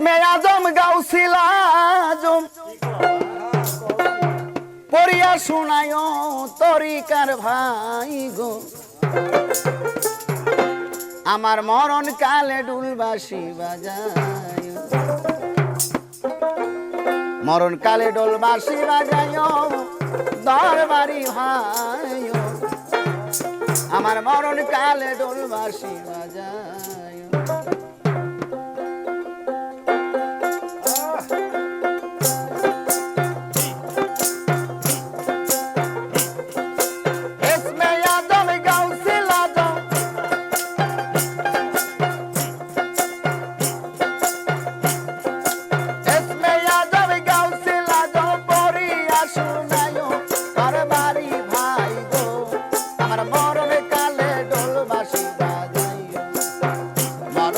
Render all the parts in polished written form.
এসমে আজম গাউসিল আজম পড়িয়া শোনায় তরিকার ভাই গো আমার মরণ কালে ডুলবাসি বাজায় মরণ কালে ডোলবাসি বাজায় দরবারি ভাই আমার মরণ কালে ডোলবাসি বাজায় মরণ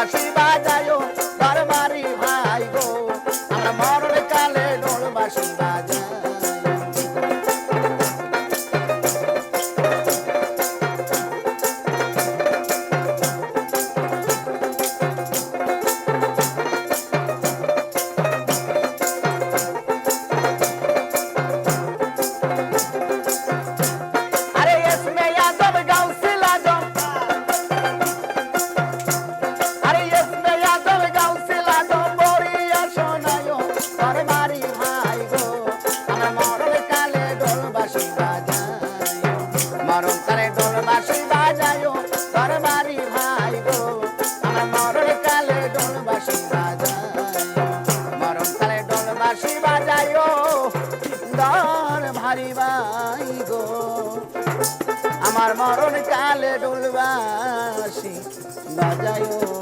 বাঁশি বাজায় দরবারি ভাই গো আমরা মরণ কালে ঢোল বাঁশি বাজাই মরণ কালে ঢোল বাঁশি বাজায় দরবারি ভাই গো আমরা মরণ কালে ঢোল বাঁশি বাজায় মরণ কালে ঢোল বাঁশি বাজায় দরবারি ভাই গো আমার মরণ কালে ঢোল বাঁশি বাজায়